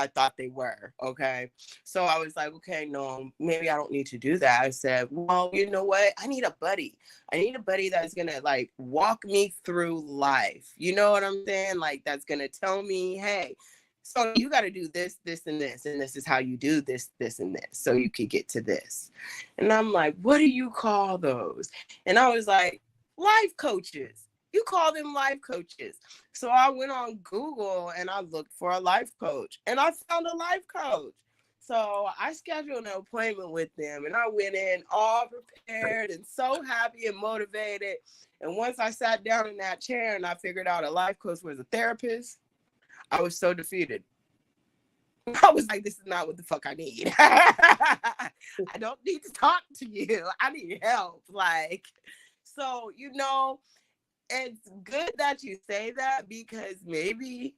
thought they were. Okay. So I was like, okay, no, maybe I don't need to do that. I said, well, you know what? I need a buddy. I need a buddy that's gonna like walk me through life. You know what I'm saying? Like that's gonna tell me, hey, so you got to do this, this, and this is how you do this, this, and this, so you could get to this. And I'm like, what do you call those? And I was like, life coaches. You call them life coaches. So I went on Google and I looked for a life coach, and I found a life coach. So I scheduled an appointment with them, and I went in all prepared and so happy and motivated. And once I sat down in that chair and I figured out a life coach was a therapist, I was so defeated. I was like, this is not what the fuck I need. I don't need to talk to you. I need help. Like, so, it's good that you say that, because maybe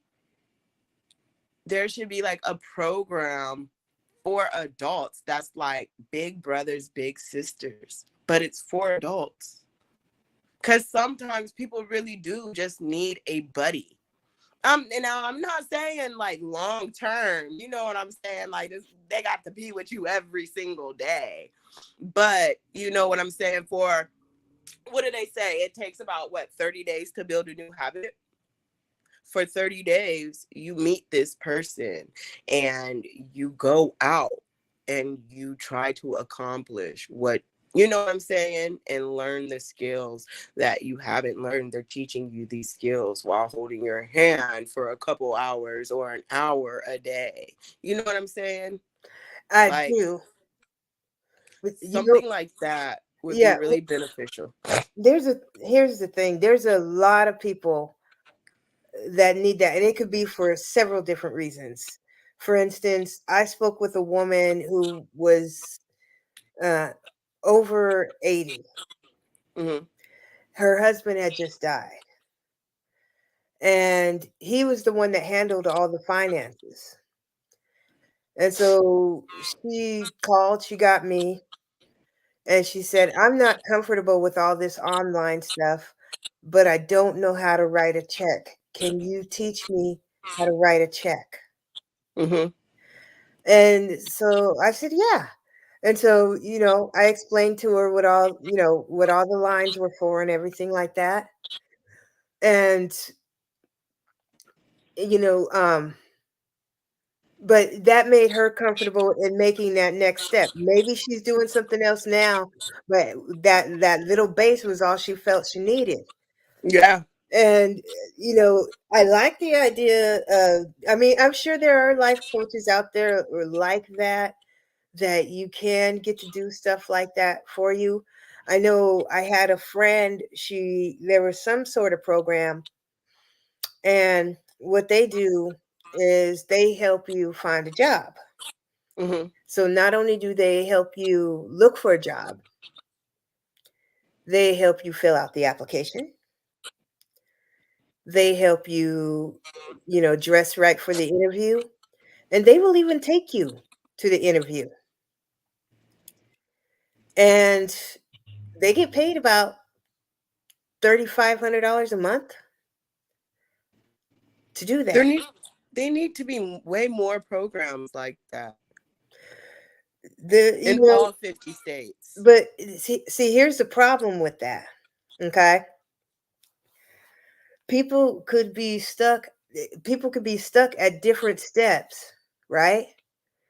there should be like a program for adults that's like big brothers, big sisters, but it's for adults. Because sometimes people really do just need a buddy. And now I'm not saying like long term, you know what I'm saying? Like this, they got to be with you every single day. But you know what I'm saying? For what do they say? It takes about 30 days to build a new habit. For 30 days, you meet this person and you go out and you try to accomplish what, you know what I'm saying, and learn the skills that you haven't learned. They're teaching you these skills while holding your hand for a couple hours or an hour a day. You know what I'm saying? I Like do. But something like that would be yeah, really beneficial. here's the thing. There's a lot of people that need that, and it could be for several different reasons. For instance, I spoke with a woman who was uh, over 80. Mm-hmm. Her husband had just died, and he was the one that handled all the finances. And so she called, she got me, and she said, I'm not comfortable with all this online stuff, but I don't know how to write a check. Can you teach me how to write a check? Mm-hmm. And so I said, yeah. And so, I explained to her what all the lines were for and everything like that. And, you know, um, but that made her comfortable in making that next step. Maybe she's doing something else now, but that little base was all she felt she needed. Yeah. And I like the idea of, I mean, I'm sure there are life coaches out there or like that you can get to do stuff like that for you. I know I had a friend, there was some sort of program, and what they do is they help you find a job. Mm-hmm. So not only do they help you look for a job, they help you fill out the application. They help you, dress right for the interview, and they will even take you to the interview. And they get paid about $3,500 a month to do There that. need they need to be way more programs like that The in you know, all 50 states. but see, here's the problem with that. Okay, people could be stuck. People could be stuck at different steps, right?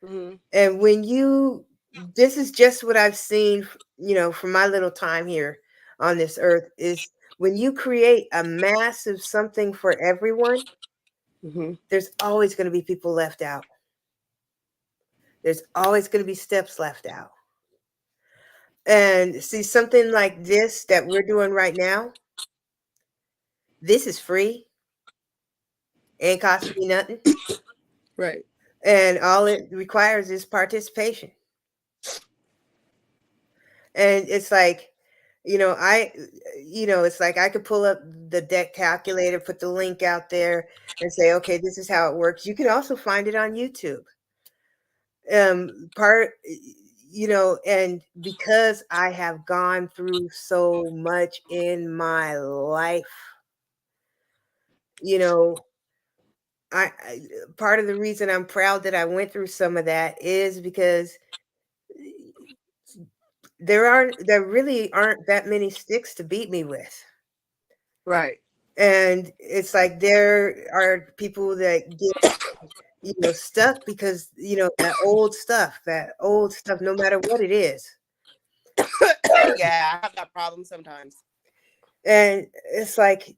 Mm-hmm. And this is just what I've seen, from my little time here on this earth, is when you create a massive something for everyone, Mm-hmm. there's always going to be people left out. There's always going to be steps left out. And see, something like this that we're doing right now, this is free, ain't costing me nothing. Right. And all it requires is participation. And it's like, it's like I could pull up the deck calculator, put the link out there, and say, okay, this is how it works. You can also find it on YouTube. Part, and because I have gone through so much in my life, you know, I part of the reason I'm proud that I went through some of that is because there really aren't that many sticks to beat me with. Right. And it's like there are people that get, stuck because, that old stuff, no matter what it is. Yeah, I have that problem sometimes. And it's like,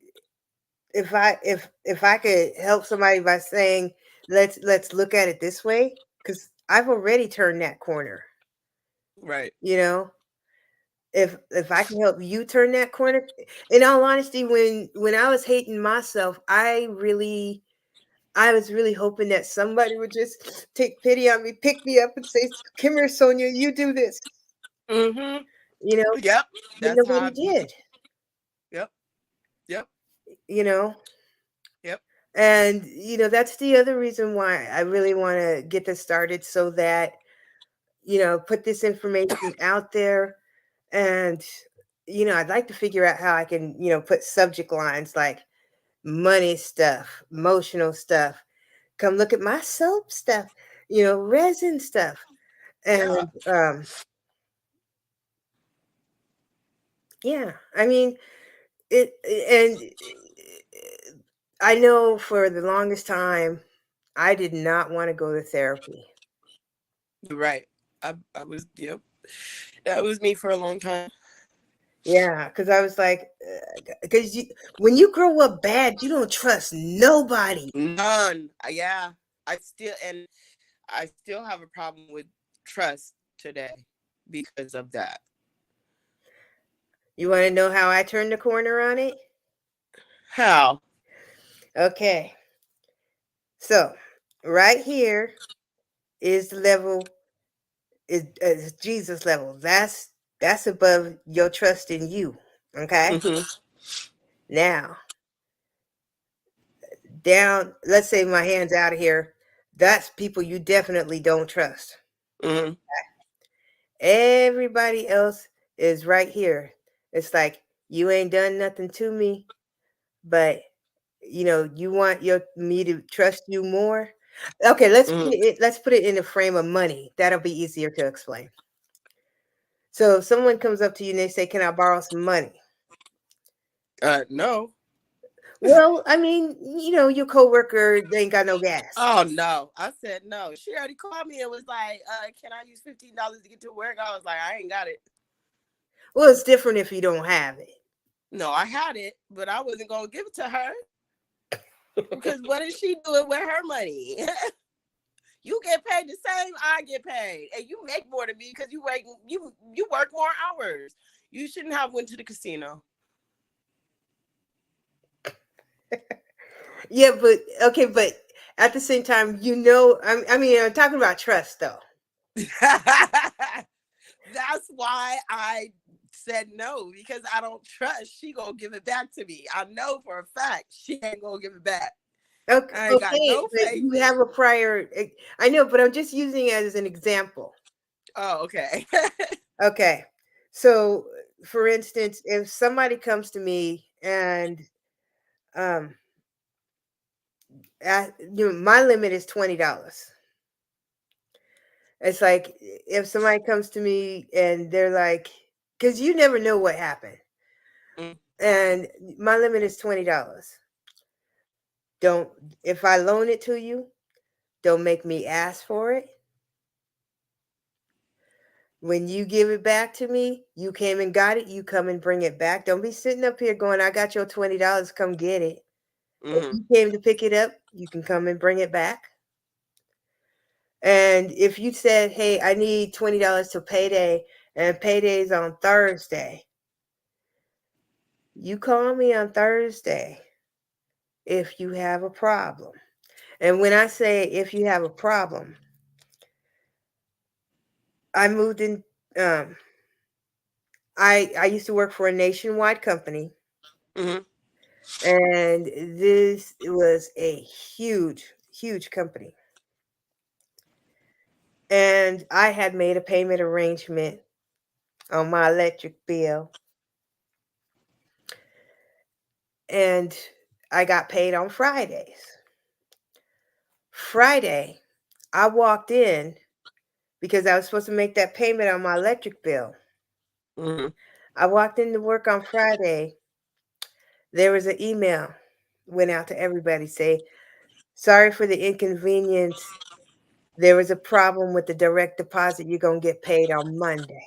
if I could help somebody by saying, let's look at it this way, because I've already turned that corner. Right. You know, if I can help you turn that corner. In all honesty, when I was hating myself, I was really hoping that somebody would just take pity on me, pick me up, and say, "Come here, Sonia, you do this." Mm-hmm. You know, Yep. but That's how nobody I be. did. Yep. Yep. You know, Yep. and that's the other reason why I really want to get this started, so that put this information out there. And I'd like to figure out how I can put subject lines like money stuff, emotional stuff, come look at my soap stuff, resin stuff. Yeah. And yeah, I mean it. And I know for the longest time I did not want to go to therapy. You're right. I was. Yep. That was me for a long time. Yeah, because I was like, because when you grow up bad, you don't trust nobody. None. Yeah. I still have a problem with trust today because of that. You want to know how I turned the corner on it? How? Okay, so right here is the level, is Jesus level. That's above your trust in you. Okay, Mm-hmm. now down. Let's say my hands out of here. That's people you definitely don't trust. Mm-hmm. Everybody else is right here. It's like, you ain't done nothing to me, but you want your me to trust you more. Okay, Mm-hmm. let's put it in the frame of money. That'll be easier to explain. So if someone comes up to you and they say, "Can I borrow some money?" No. Well, I mean, your coworker, they ain't got no gas. Oh no. I said no. She already called me and was like, can I use $15 to get to work? I was like, I ain't got it. Well, it's different if you don't have it. No, I had it, but I wasn't gonna give it to her because what is she doing with her money? You get paid the same, I get paid, and you make more than me because you work more hours. You shouldn't have went to the casino. Yeah, but okay, but at the same time, I mean, I'm talking about trust, though. That's why I said no because I don't trust she gonna give it back to me. I know for a fact she ain't gonna give it back. Okay, I ain't got okay, no but faith you in have it. a prior. I know, but I'm just using it as an example. Oh, okay. Okay, so for instance, if somebody comes to me and um, my limit is $20. It's like, if somebody comes to me and they're like, because you never know what happened, Mm, and my limit is $20. Don't If I loan it to you, don't make me ask for it. When you give it back to me, you came and got it, you come and bring it back. Don't be sitting up here going, "I got your $20, come get it." If mm, you came to pick it up, you can come and bring it back. And if you said, "Hey, I need $20 to payday, and payday's on Thursday," you call me on Thursday if you have a problem. And when I say if you have a problem, I moved in. Um, I used to work for a nationwide company, mm, and this was a huge company. And I had made a payment arrangement on my electric bill, and I got paid on Fridays. Friday, I walked in because I was supposed to make that payment on my electric bill. mm, I walked into work on Friday. There was an email went out to everybody, say, "Sorry for the inconvenience. There was a problem with the direct deposit. You're going to get paid on Monday."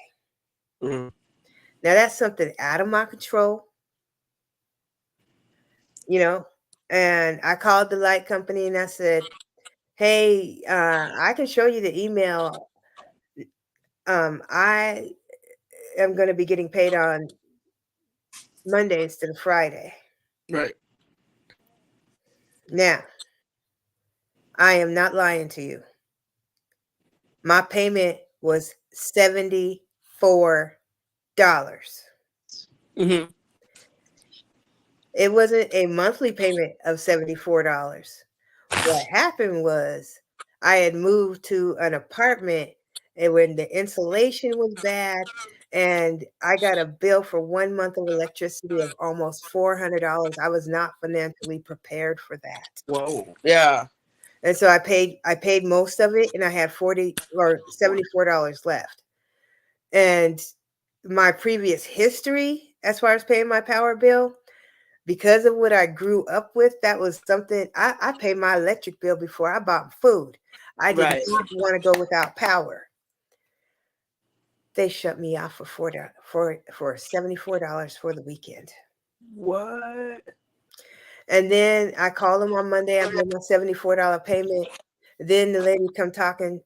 mm. Now, that's something out of my control. you know. And I called the light company and I said, "Hey, I can show you the email. I am going to be getting paid on Monday instead of Friday. Right. Now, I am not lying to you. My payment was $74. Mm-hmm. It wasn't a monthly payment of $74. What happened was I had moved to an apartment and when the insulation was bad and I got a bill for 1 month of electricity of almost $400. I was not financially prepared for that. Whoa. Yeah. And so I paid most of it and I had 40 or $74 left. And my previous history as far as paying my power bill, because of what I grew up with, that was something I paid my electric bill before I bought food. I did Right. not want to go without power. They shut me off for for $74 for the weekend. What? And then I called them on Monday. I made my $74 payment. Then the lady come talking.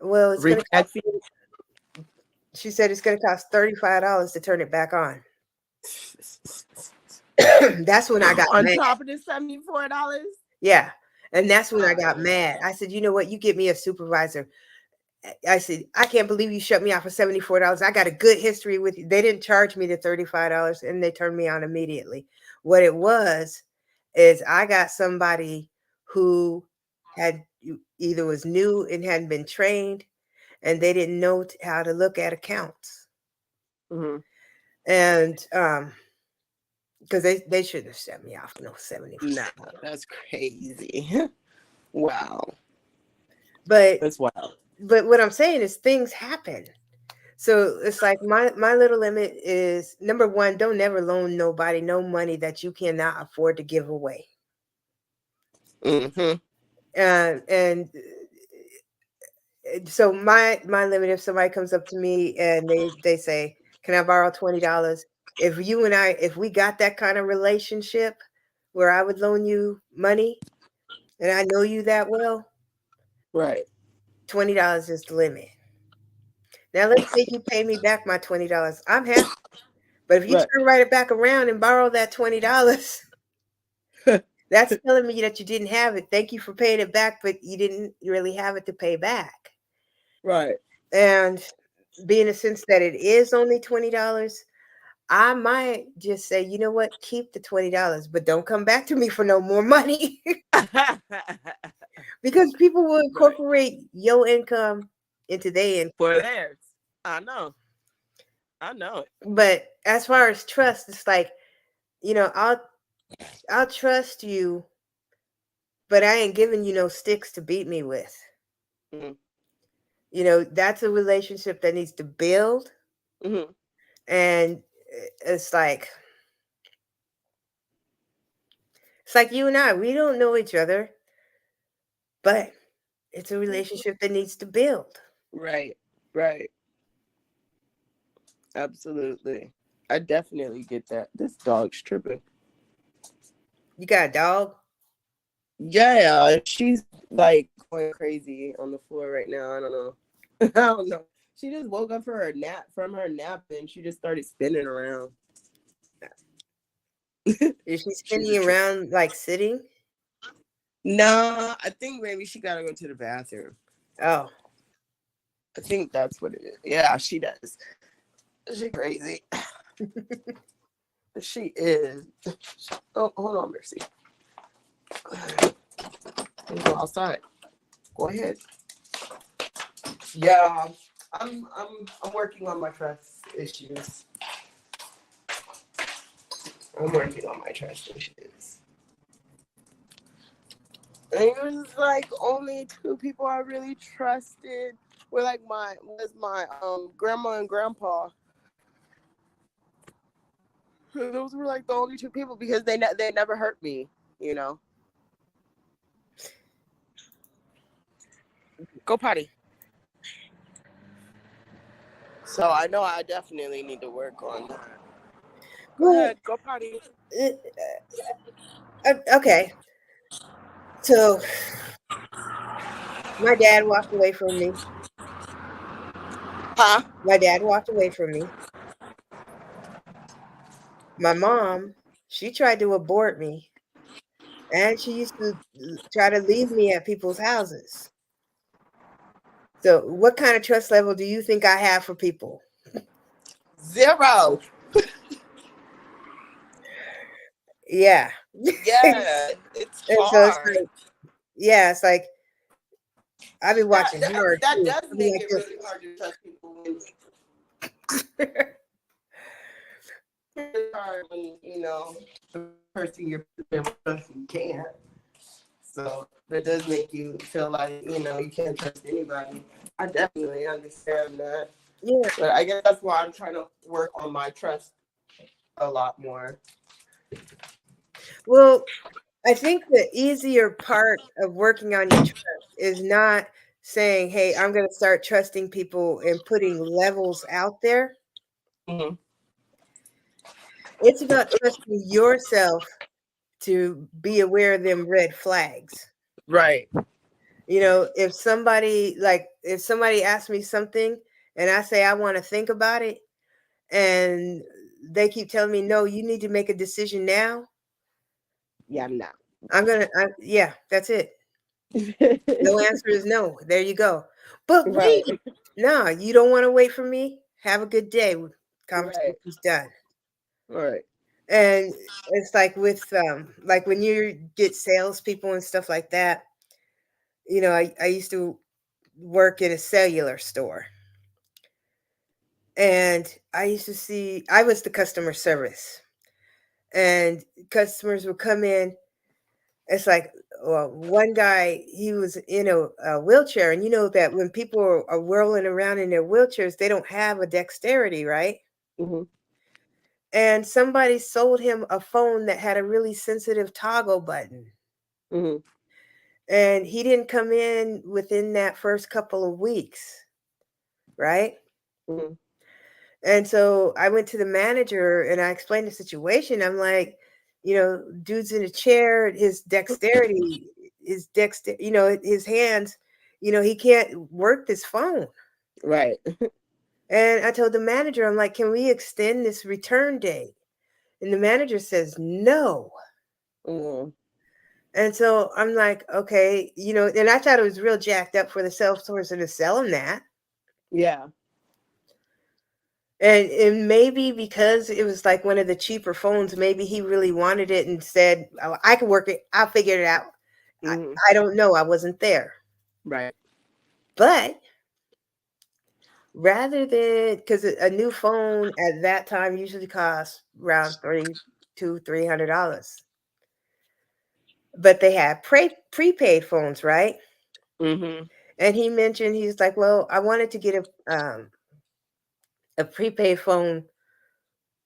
Well, it's gonna Recap cost you. She said it's gonna cost $35 to turn it back on. That's when I got on mad. top of the $74. Yeah. And that's when I God. got mad. I said, you know what? You get me a supervisor. I said, I can't believe you shut me off for $74. I got a good history with you. They didn't charge me the $35 and they turned me on immediately. What it was is I got somebody who had either was new and hadn't been trained and they didn't know how to look at accounts. Mm-hmm. And because they shouldn't have set me off for no 74. Nah, that's crazy. Wow. But That's wild. what I'm saying is things happen. So it's like my little limit is number one, don't never loan nobody no money that you cannot afford to give away. Mm-hmm. And so my limit, if somebody comes up to me and they say, "Can I borrow $20?" If you and if we got that kind of relationship where I would loan you money and I know you that well, Right. $20 is the limit. Now let's say you pay me back my $20. I'm happy. But if you Right. turn right back around and borrow that $20, that's telling me that you didn't have it. Thank you for paying it back, but you didn't really have it to pay back. Right. And being a sense that it is only $20, I might just say, you know what, keep the $20, but don't come back to me for no more money. Because people will Right. incorporate your income into their income. For theirs. I know. I know it. But as far as trust, it's like, I'll trust you, but I ain't giving you no sticks to beat me with. Mm-hmm. That's a relationship that needs to build. Mm-hmm. And it's like you and I, we don't know each other, but it's a relationship that needs to build. Right. Right. Absolutely. I definitely get that. This dog's tripping. You got a dog? Yeah, she's like going crazy on the floor right now. I don't know. I don't know. She just woke up from her nap and she just started spinning around. Is she She's spinning a trip. around like sitting? Nah, I think maybe she gotta go to the bathroom. Oh. I think that's what it is. Yeah, she does. She crazy. She is. Oh, hold on, Mercy. Go outside. Go ahead. Yeah, I'm working on my trust issues. I'm working on my trust issues. And it was like only two people I really trusted were like my grandma and grandpa. Those were like the only two people because they never hurt me, you know. Go potty. So I know I definitely need to work on that. Go Well, ahead, go potty. uh, Okay, so my dad walked away from me. Huh? My dad walked away from me. My mom, she tried to abort me, and she used to try to leave me at people's houses. So, what kind of trust level do you think I have for people? Zero. Yeah. And Yeah, it's so it's hard. like, yeah, it's like I've been That watching that hard that too. does I'll be make like it this. really hard to trust people when it's hard when the person you're trust you can't. So that does make you feel like you can't trust anybody. I definitely understand that, Yeah. but I guess that's why I'm trying to work on my trust a lot more. Well, I think the easier part of working on your trust is not saying, "Hey, I'm going to start trusting people and putting levels out there." Hmm. It's about trusting yourself to be aware of them red flags. Right. If somebody asks me something and I say I want to think about it and they keep telling me, "No, you need to make a decision now." Yeah, I'm not. Yeah, that's it. No answer is no. There you go. But Right. wait, no, you don't want to wait for me? Have a good day. Right. Conversation's done. Right. And it's like like when you get salespeople and stuff like that, I used to work in a cellular store. And I was the customer service. And customers would come in. It's like, well, one guy, he was in a wheelchair. And you know that when people are whirling around in their wheelchairs, they don't have a dexterity, right? Hmm. And somebody sold him a phone that had a really sensitive toggle button. Hmm. And he didn't come in within that first couple of weeks, right? Hmm. And so I went to the manager and I explained the situation. I'm like, dude's in a chair, his hands, he can't work this phone. Right. And I told the manager, I'm like, can we extend this return date? And the manager says no. Hmm. And so I'm like, okay, and I thought it was real jacked up for the salesperson to sell him that. Yeah. And maybe because it was like one of the cheaper phones, maybe he really wanted it and said, "Oh, I can work it. I'll figure it out." I, Hmm. I don't know. I wasn't there. Right. But rather than, because a new phone at that time usually costs around $300. But they had prepaid phones, right? Hmm. And he mentioned, he's like, well, I wanted to get a prepaid phone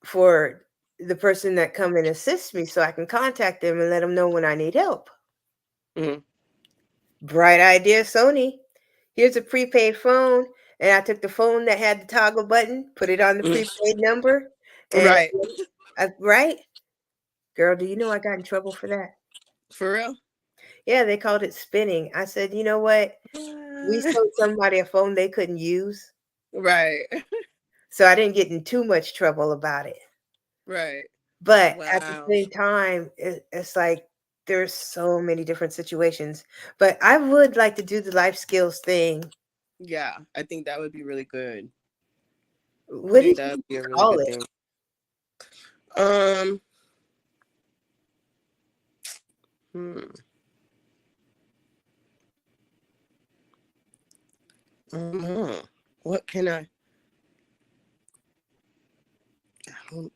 for the person that come and assist me so I can contact them and let them know when I need help. Hmm. Bright idea, Sony. Here's a prepaid phone. And I took the phone that had the toggle button, put it on the prepaid number, and Right. right? Girl, do you know I got in trouble for that? For real. Yeah, they called it spinning. I said, you know what? We sold somebody a phone they couldn't use. Right. So I didn't get in too much trouble about it. Right. But at the Wow. same time, it's like there's so many different situations. But I would like to do the life skills thing. Yeah, I think that would be really good. I What think did that you would be a really call good it? thing. Um. Hmm. uh What can I?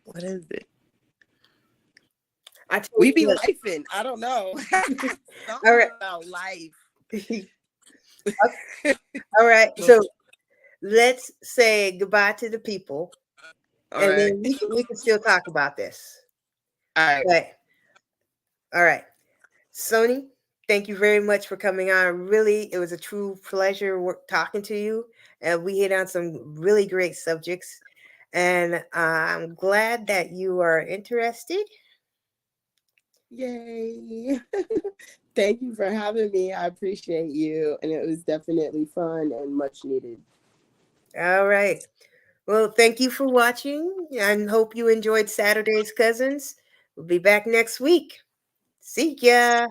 What is it? I told We you be what. lifing. I don't know. All Something right. about life. All right. So let's say goodbye to the people, All and right. then we can still talk about this. All right. But all right, Sony, thank you very much for coming on. Really, it was a true pleasure talking to you, and we hit on some really great subjects. And I'm glad that you are interested. Yay. Thank you for having me. I appreciate you. And it was definitely fun and much needed. All right. Well, thank you for watching and hope you enjoyed Saturday's Cousins. We'll be back next week. See ya.